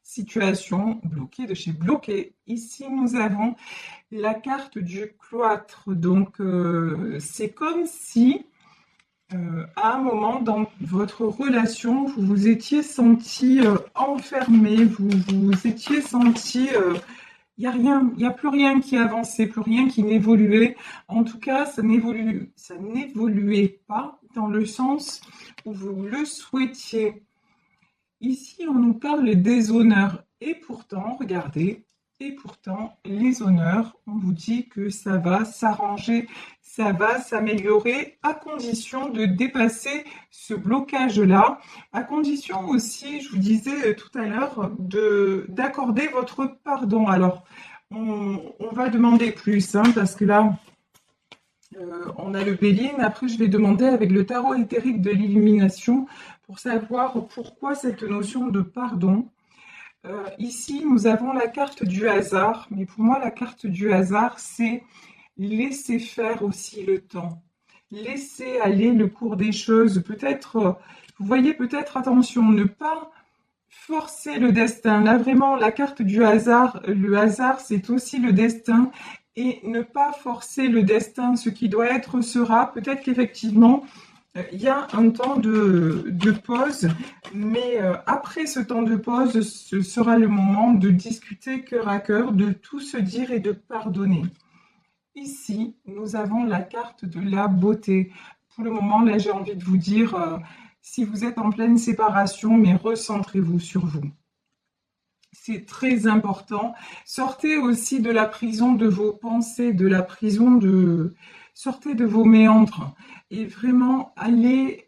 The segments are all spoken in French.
situation bloquée de chez bloqué. Ici, nous avons la carte du cloître. Donc, c'est comme si, à un moment dans votre relation, vous vous étiez senti enfermé, vous vous étiez senti... il n'y a rien, il n'y a plus rien qui avançait, plus rien qui n'évoluait. En tout cas, ça n'évoluait pas dans le sens où vous le souhaitiez. Ici, on nous parle des honneurs. Et pourtant, regardez, et pourtant, les honneurs, on vous dit que ça va s'arranger, ça va s'améliorer, à condition de dépasser ce blocage-là, à condition aussi, je vous disais tout à l'heure, d'accorder votre pardon. Alors, on va demander plus, hein, parce que là, on a le bélier, mais après je vais demander avec le tarot éthérique de l'illumination pour savoir pourquoi cette notion de pardon. Ici, nous avons la carte du hasard, mais pour moi, la carte du hasard, c'est laisser faire aussi le temps. Laisser aller le cours des choses. Peut-être, vous voyez, peut-être, attention, ne pas forcer le destin. Là, vraiment, la carte du hasard, le hasard, c'est aussi le destin. Et ne pas forcer le destin, ce qui doit être sera. Peut-être qu'effectivement, il y a un temps de pause, mais après ce temps de pause, ce sera le moment de discuter cœur à cœur, de tout se dire et de pardonner. Ici, nous avons la carte de la beauté. Pour le moment, là, j'ai envie de vous dire, si vous êtes en pleine séparation, mais recentrez-vous sur vous. C'est très important. Sortez aussi de la prison de vos pensées, de la prison de... Sortez de vos méandres et vraiment allez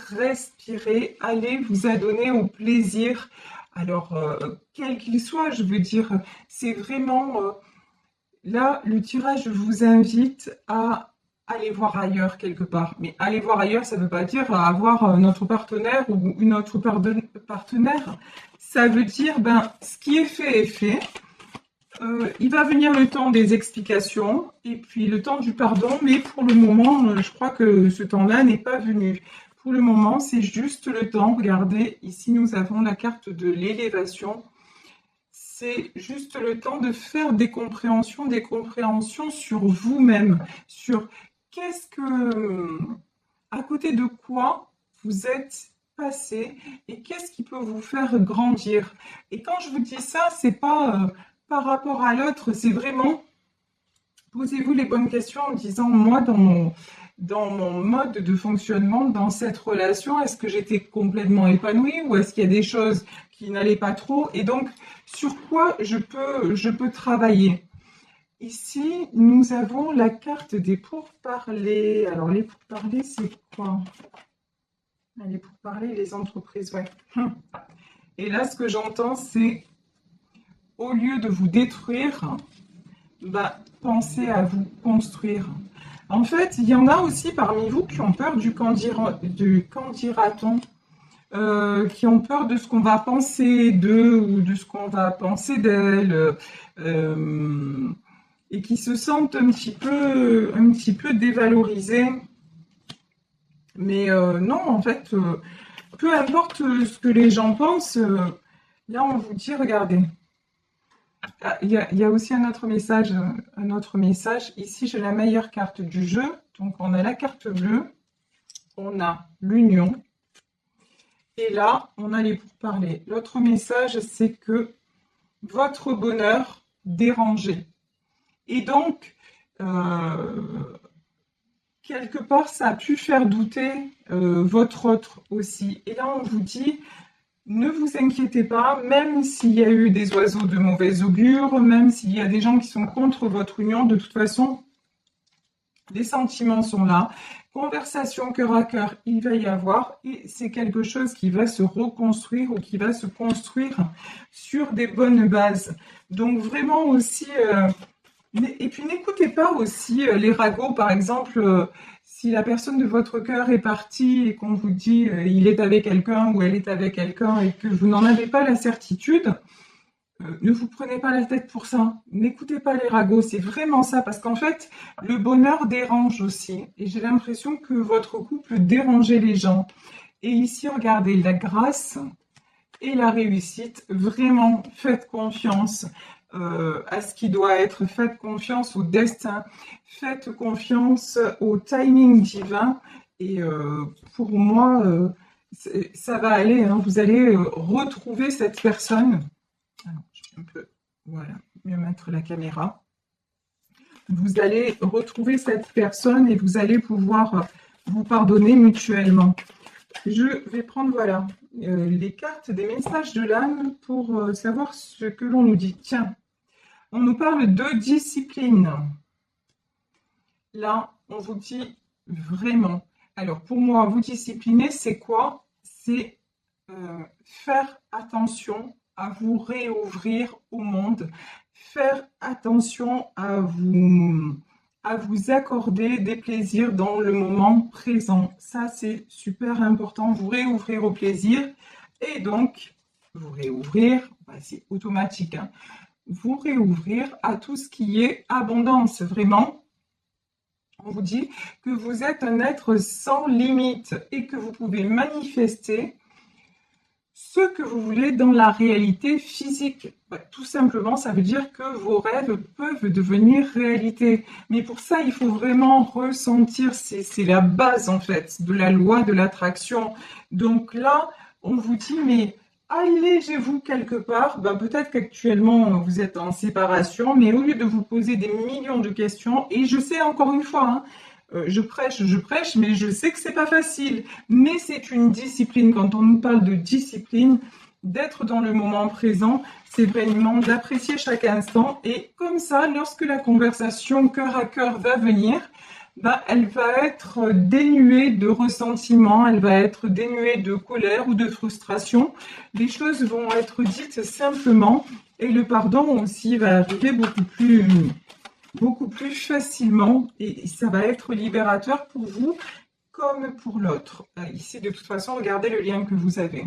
respirer, allez vous adonner au plaisir. Alors, quel qu'il soit, je veux dire, c'est vraiment... là, le tirage vous invite à aller voir ailleurs quelque part. Mais aller voir ailleurs, ça ne veut pas dire avoir notre partenaire ou une autre partenaire. Ça veut dire, ben, ce qui est fait est fait. Il va venir le temps des explications et puis le temps du pardon, mais pour le moment, je crois que ce temps-là n'est pas venu. Pour le moment, c'est juste le temps. Regardez, ici, nous avons la carte de l'élévation. C'est juste le temps de faire des compréhensions sur vous-même, sur qu'est-ce que, à côté de quoi vous êtes passé et qu'est-ce qui peut vous faire grandir. Et quand je vous dis ça, c'est pas par rapport à l'autre, c'est vraiment posez-vous les bonnes questions en disant moi dans mon mode de fonctionnement, dans cette relation, est-ce que j'étais complètement épanouie ou est-ce qu'il y a des choses qui n'allaient pas trop et donc sur quoi je peux travailler. Ici, nous avons la carte des pourparlers. Alors, les pourparlers, c'est quoi? Les pourparlers, les entreprises, ouais. Et là, ce que j'entends, c'est au lieu de vous détruire, bah, pensez à vous construire. En fait, il y en a aussi parmi vous qui ont peur du quand dira-t-on, qui ont peur de ce qu'on va penser d'eux ou de ce qu'on va penser d'elles. Et qui se sentent un petit peu dévalorisés. Mais non, en fait, peu importe ce que les gens pensent, là on vous dit, regardez, il y a aussi un autre message. Ici, j'ai la meilleure carte du jeu. Donc, on a la carte bleue, on a l'union, et là, on a les pourparlers. L'autre message, c'est que votre bonheur dérangé. Et donc, quelque part, ça a pu faire douter votre autre aussi. Et là, on vous dit, ne vous inquiétez pas, même s'il y a eu des oiseaux de mauvaise augure, même s'il y a des gens qui sont contre votre union, de toute façon, les sentiments sont là. Conversation cœur à cœur, il va y avoir, et c'est quelque chose qui va se reconstruire ou qui va se construire sur des bonnes bases. Donc, vraiment aussi... et puis n'écoutez pas aussi les ragots, par exemple, si la personne de votre cœur est partie et qu'on vous dit il est avec quelqu'un ou elle est avec quelqu'un et que vous n'en avez pas la certitude, ne vous prenez pas la tête pour ça. N'écoutez pas les ragots, c'est vraiment ça, parce qu'en fait, le bonheur dérange aussi. Et j'ai l'impression que votre couple dérangeait les gens. Et ici, regardez, la grâce, et la réussite. Vraiment, faites confiance à ce qui doit être, faites confiance au destin, faites confiance au timing divin. Et pour moi, ça va aller, hein. Vous allez retrouver cette personne. Alors, je vais un peu, voilà, mieux mettre la caméra. Vous allez retrouver cette personne et vous allez pouvoir vous pardonner mutuellement. Je vais prendre, voilà, les cartes des messages de l'âme pour savoir ce que l'on nous dit. Tiens, on nous parle de discipline. Là, on vous dit vraiment. Alors, pour moi, vous discipliner, c'est quoi? C'est faire attention à vous réouvrir au monde, faire attention à vous accorder des plaisirs dans le moment présent. Ça, c'est super important, vous réouvrir au plaisir et donc vous réouvrir, bah, c'est automatique, hein, vous réouvrir à tout ce qui est abondance, vraiment. On vous dit que vous êtes un être sans limite et que vous pouvez manifester ce que vous voulez dans la réalité physique. Bah, tout simplement, ça veut dire que vos rêves peuvent devenir réalité. Mais pour ça, il faut vraiment ressentir, c'est la base en fait de la loi de l'attraction. Donc là, on vous dit, mais allégez-vous quelque part. Bah, peut-être qu'actuellement, vous êtes en séparation, mais au lieu de vous poser des millions de questions, et je sais encore une fois, hein, je prêche, mais je sais que c'est pas facile. Mais c'est une discipline. Quand on nous parle de discipline, d'être dans le moment présent, c'est vraiment d'apprécier chaque instant. Et comme ça, lorsque la conversation cœur à cœur va venir, bah, elle va être dénuée de ressentiment, elle va être dénuée de colère ou de frustration. Les choses vont être dites simplement et le pardon aussi va arriver beaucoup plus facilement et ça va être libérateur pour vous comme pour l'autre. Ici, de toute façon, regardez le lien que vous avez.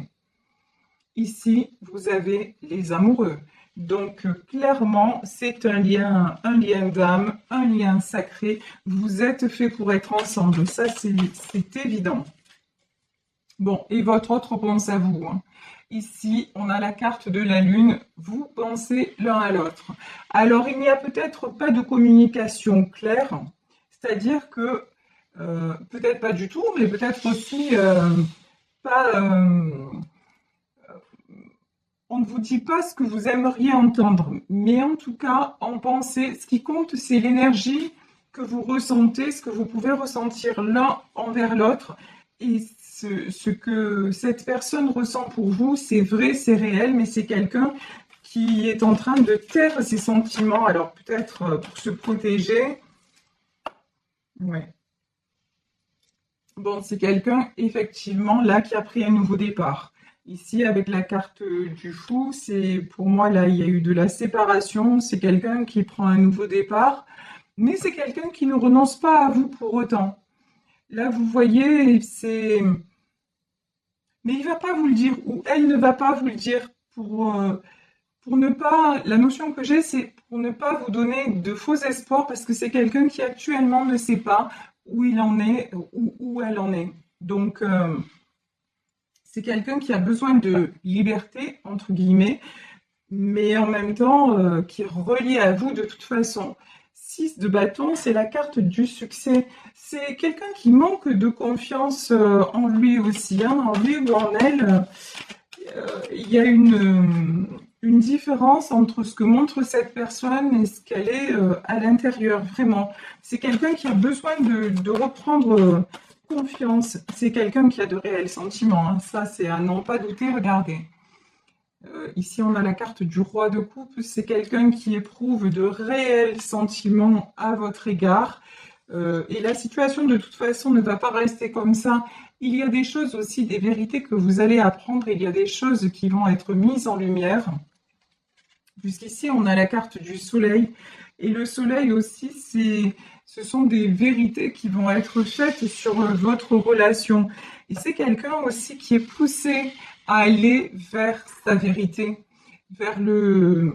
Ici, vous avez les amoureux. Donc, clairement, c'est un lien d'âme, un lien sacré. Vous êtes fait pour être ensemble. Ça, c'est évident. Bon, et votre autre pense à vous, hein. Ici, on a la carte de la Lune. Vous pensez l'un à l'autre. Alors, il n'y a peut-être pas de communication claire, c'est-à-dire que, peut-être pas du tout, mais peut-être aussi pas. On ne vous dit pas ce que vous aimeriez entendre, mais en tout cas, en pensée, ce qui compte, c'est l'énergie que vous ressentez, ce que vous pouvez ressentir l'un envers l'autre. Et ce que cette personne ressent pour vous, c'est vrai, c'est réel, mais c'est quelqu'un qui est en train de taire ses sentiments. Alors peut-être pour se protéger. Ouais. Bon, c'est quelqu'un, effectivement, là, qui a pris un nouveau départ. Ici, avec la carte du fou, c'est pour moi, là, il y a eu de la séparation. C'est quelqu'un qui prend un nouveau départ, mais c'est quelqu'un qui ne renonce pas à vous pour autant. Là, vous voyez, c'est. Mais il va pas vous le dire, ou elle ne va pas vous le dire pour ne pas. La notion que j'ai, c'est pour ne pas vous donner de faux espoirs, parce que c'est quelqu'un qui actuellement ne sait pas où il en est, où elle en est. Donc, c'est quelqu'un qui a besoin de liberté, entre guillemets, mais en même temps qui est relié à vous de toute façon. 6 de bâton, c'est la carte du succès. C'est quelqu'un qui manque de confiance en lui aussi, hein, en lui ou en elle. Il y a une différence entre ce que montre cette personne et ce qu'elle est à l'intérieur, vraiment. C'est quelqu'un qui a besoin de reprendre confiance. C'est quelqu'un qui a de réels sentiments, hein. Ça, c'est à n'en pas douter, regardez. Ici, on a la carte du roi de coupe. C'est quelqu'un qui éprouve de réels sentiments à votre égard. Et la situation, de toute façon, ne va pas rester comme ça. Il y a des choses aussi, des vérités que vous allez apprendre. Il y a des choses qui vont être mises en lumière. Puisqu'ici, on a la carte du soleil. Et le soleil aussi, ce sont des vérités qui vont être faites sur votre relation. Et c'est quelqu'un aussi qui est poussé à aller vers sa vérité, vers le.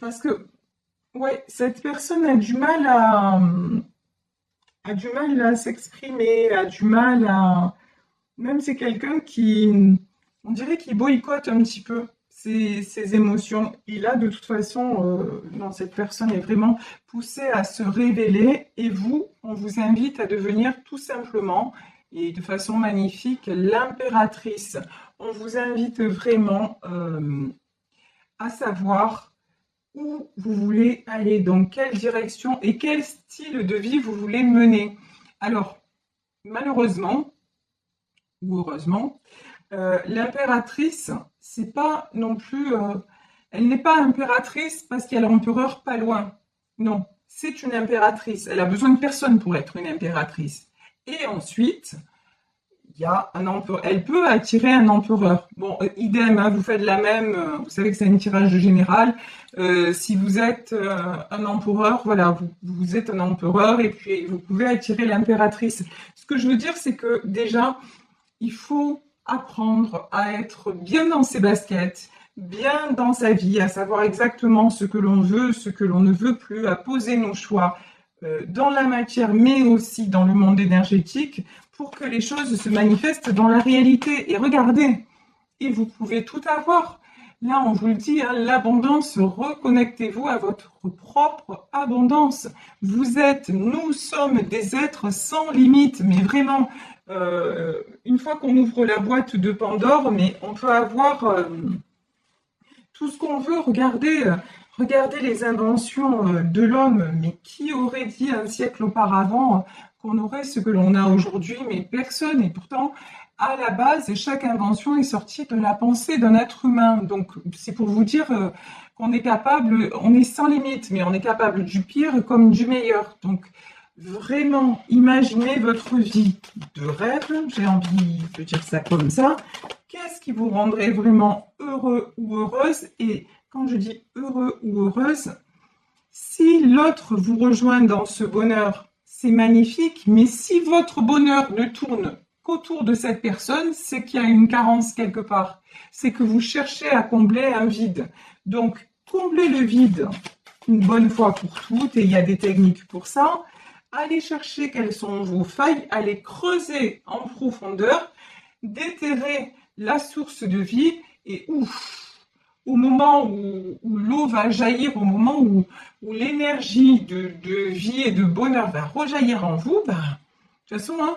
Parce que, ouais, cette personne a du mal à s'exprimer, a du mal à. Même c'est quelqu'un qui on dirait qu'il boycotte un petit peu ses émotions. Et là, de toute façon, non, cette personne est vraiment poussée à se révéler. Et vous, on vous invite à devenir tout simplement, et de façon magnifique, l'impératrice. On vous invite vraiment à savoir où vous voulez aller, dans quelle direction et quel style de vie vous voulez mener. Alors, malheureusement ou heureusement, l'impératrice, c'est pas non plus, elle n'est pas impératrice parce qu'il y a l'empereur pas loin. Non, c'est une impératrice. Elle a besoin de personne pour être une impératrice. Et ensuite, il y a un empereur. Elle peut attirer un empereur. Bon, idem, hein, vous faites la même. Vous savez que c'est un tirage général. Si vous êtes un empereur, voilà, vous êtes un empereur et puis vous pouvez attirer l'impératrice. Ce que je veux dire, c'est que déjà, il faut apprendre à être bien dans ses baskets, bien dans sa vie, à savoir exactement ce que l'on veut, ce que l'on ne veut plus, à poser nos choix dans la matière, mais aussi dans le monde énergétique, pour que les choses se manifestent dans la réalité. Et regardez, et vous pouvez tout avoir. Là, on vous le dit, hein, l'abondance, reconnectez-vous à votre propre abondance. Nous sommes des êtres sans limite, mais vraiment, une fois qu'on ouvre la boîte de Pandore, mais on peut avoir tout ce qu'on veut. Regardez les inventions de l'homme, mais qui aurait dit un siècle auparavant qu'on aurait ce que l'on a aujourd'hui? Mais personne. Et pourtant, à la base, chaque invention est sortie de la pensée d'un être humain. Donc, c'est pour vous dire qu'on est capable, on est sans limite, mais on est capable du pire comme du meilleur. Donc, vraiment, imaginez votre vie de rêve, j'ai envie de dire ça comme ça. Qu'est-ce qui vous rendrait vraiment heureux ou heureuse? Et quand je dis heureux ou heureuse, si l'autre vous rejoint dans ce bonheur, c'est magnifique, mais si votre bonheur ne tourne qu'autour de cette personne, c'est qu'il y a une carence quelque part. C'est que vous cherchez à combler un vide. Donc, combler le vide une bonne fois pour toutes, et il y a des techniques pour ça. Allez chercher quelles sont vos failles, allez creuser en profondeur, déterrer la source de vie, et ouf, au moment où l'eau va jaillir, au moment où l'énergie de vie et de bonheur va rejaillir en vous, ben, de toute façon, hein,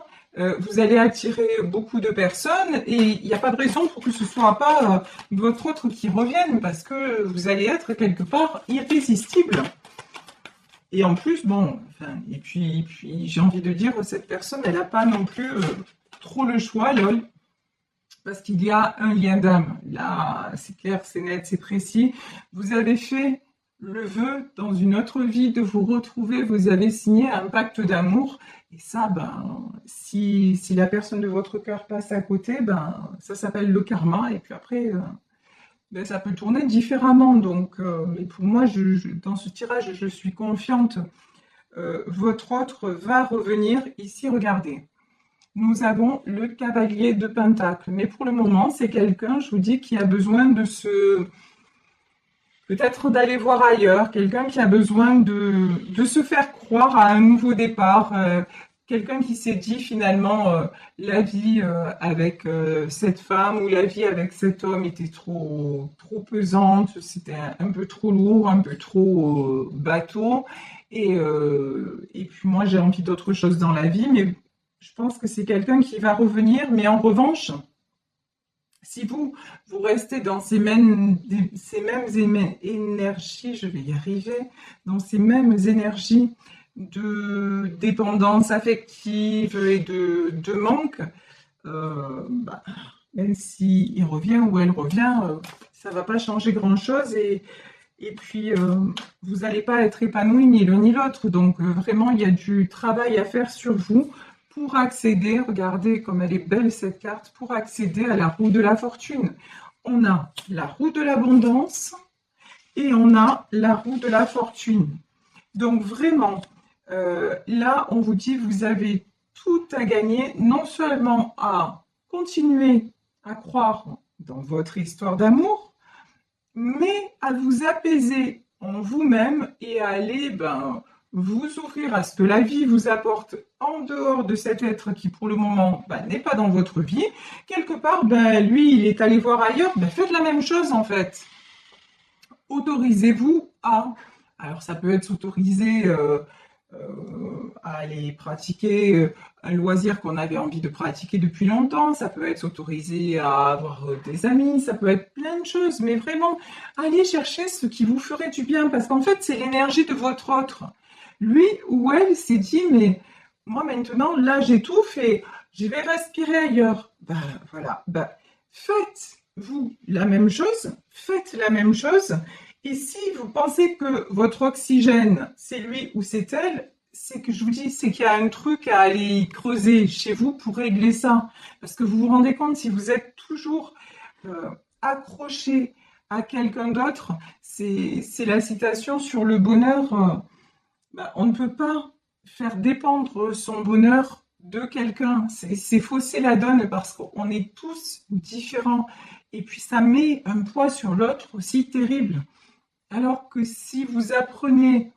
vous allez attirer beaucoup de personnes et il n'y a pas de raison pour que ce ne soit pas votre autre qui revienne parce que vous allez être quelque part irrésistible. Et en plus, bon, enfin, et puis j'ai envie de dire, cette personne, elle n'a pas non plus trop le choix, lol. Parce qu'il y a un lien d'âme. Là, c'est clair, c'est net, c'est précis. Vous avez fait le vœu dans une autre vie de vous retrouver, vous avez signé un pacte d'amour. Et ça, ben, si la personne de votre cœur passe à côté, ben, ça s'appelle le karma. Et puis après, ben, ça peut tourner différemment. Donc, mais pour moi, dans ce tirage, je suis confiante. Votre autre va revenir. Ici, regardez. Nous avons le cavalier de Pentacle. Mais pour le moment, c'est quelqu'un, je vous dis, qui a besoin de peut-être d'aller voir ailleurs, quelqu'un qui a besoin de se faire croire à un nouveau départ, quelqu'un qui s'est dit finalement la vie avec cette femme ou la vie avec cet homme était trop pesante, c'était un peu trop lourd, un peu trop bateau. Et puis moi, j'ai envie d'autre chose dans la vie, mais je pense que c'est quelqu'un qui va revenir, mais en revanche, si vous restez dans ces mêmes énergies, je vais y arriver, dans ces mêmes énergies de dépendance affective et de manque, bah, même s'il revient ou elle revient, ça ne va pas changer grand-chose et puis vous n'allez pas être épanoui ni l'un ni l'autre. Donc vraiment, il y a du travail à faire sur vous pour accéder, regardez comme elle est belle cette carte, pour accéder à la roue de la fortune. On a la roue de l'abondance et on a la roue de la fortune. Donc vraiment, là, on vous dit, vous avez tout à gagner, non seulement à continuer à croire dans votre histoire d'amour, mais à vous apaiser en vous-même et à aller vous ouvrir à ce que la vie vous apporte en dehors de cet être qui pour le moment n'est pas dans votre vie, quelque part, lui, il est allé voir ailleurs, faites la même chose en fait. Autorisez-vous à... Alors ça peut être s'autoriser à aller pratiquer un loisir qu'on avait envie de pratiquer depuis longtemps, ça peut être s'autoriser à avoir des amis, ça peut être plein de choses, mais vraiment, allez chercher ce qui vous ferait du bien, parce qu'en fait, c'est l'énergie de votre autre. Lui ou elle s'est dit, mais moi maintenant, là, j'étouffe et je vais respirer ailleurs. Voilà, faites-vous la même chose, faites la même chose, et si vous pensez que votre oxygène, c'est lui ou c'est elle, c'est que je vous dis, c'est qu'il y a un truc à aller creuser chez vous pour régler ça. Parce que vous vous rendez compte, si vous êtes toujours accroché à quelqu'un d'autre, c'est la citation sur le bonheur. On ne peut pas faire dépendre son bonheur de quelqu'un. C'est fausser la donne parce qu'on est tous différents. Et puis ça met un poids sur l'autre aussi terrible. Alors que si vous apprenez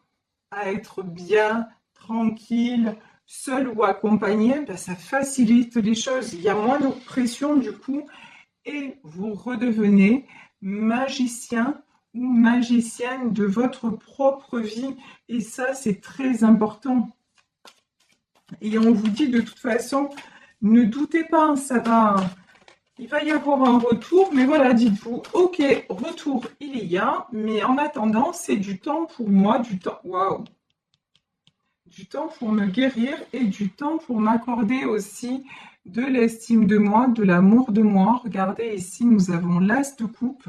à être bien, tranquille, seul ou accompagné, ça facilite les choses. Il y a moins de pression du coup et vous redevenez magicien ou magicienne de votre propre vie. Et ça, c'est très important. Et on vous dit de toute façon, ne doutez pas, ça va... Il va y avoir un retour, mais voilà, dites-vous, ok, retour, il y a, mais en attendant, c'est du temps pour moi, du temps, waouh, du temps pour me guérir et du temps pour m'accorder aussi de l'estime de moi, de l'amour de moi. Regardez ici, nous avons l'as de coupe.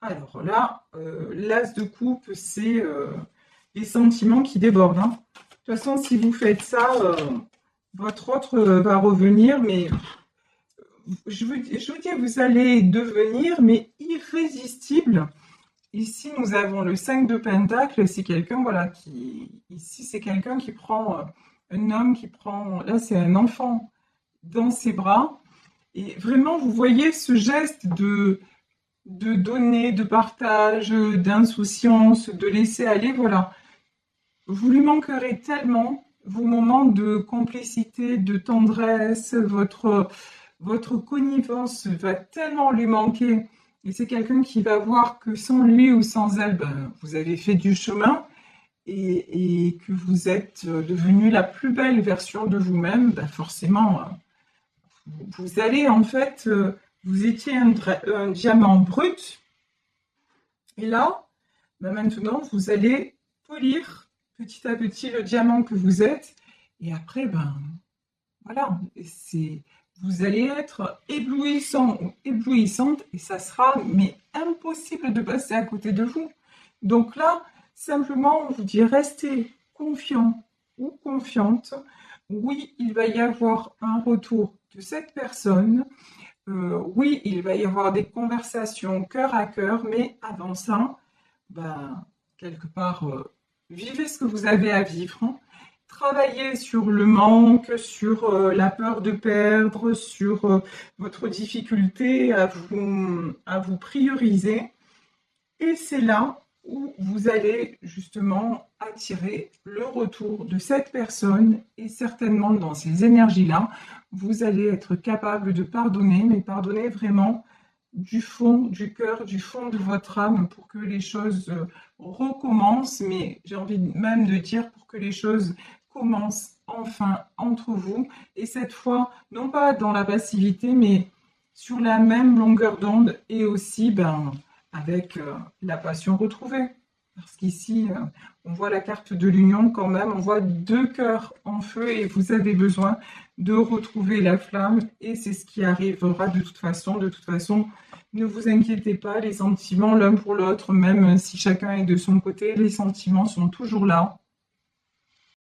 Alors là, l'as de coupe, c'est les sentiments qui débordent. Hein. De toute façon, si vous faites ça, votre autre va revenir, mais... Je vous dis, vous allez devenir, mais irrésistible. Ici, nous avons le 5 de Pentacle. C'est quelqu'un, voilà, ici, c'est quelqu'un qui prend, un homme qui prend, là, c'est un enfant dans ses bras. Et vraiment, vous voyez ce geste de donner, de partage, d'insouciance, de laisser aller, voilà. Vous lui manquerez tellement, vos moments de complicité, de tendresse, votre connivence va tellement lui manquer. Et c'est quelqu'un qui va voir que sans lui ou sans elle, vous avez fait du chemin et que vous êtes devenu la plus belle version de vous-même. Forcément, vous allez en fait, vous étiez un diamant brut. Et là, maintenant, vous allez polir petit à petit le diamant que vous êtes. Et après, voilà, vous allez être éblouissant ou éblouissante et ça sera mais impossible de passer à côté de vous. Donc là, simplement, on vous dit restez confiant ou confiante. Oui, il va y avoir un retour de cette personne. Oui, il va y avoir des conversations cœur à cœur, mais avant ça, quelque part, vivez ce que vous avez à vivre. Hein. Travaillez sur le manque, sur la peur de perdre, sur votre difficulté à vous prioriser. Et c'est là où vous allez justement attirer le retour de cette personne et certainement dans ces énergies-là, vous allez être capable de pardonner, mais pardonner vraiment du fond du cœur, du fond de votre âme pour que les choses recommencent, mais j'ai envie même de dire pour que les choses commencent enfin entre vous et cette fois, non pas dans la passivité, mais sur la même longueur d'onde et aussi avec la passion retrouvée. Parce qu'ici, on voit la carte de l'union quand même, on voit deux cœurs en feu et vous avez besoin de retrouver la flamme et c'est ce qui arrivera de toute façon. De toute façon, ne vous inquiétez pas, les sentiments l'un pour l'autre, même si chacun est de son côté, les sentiments sont toujours là.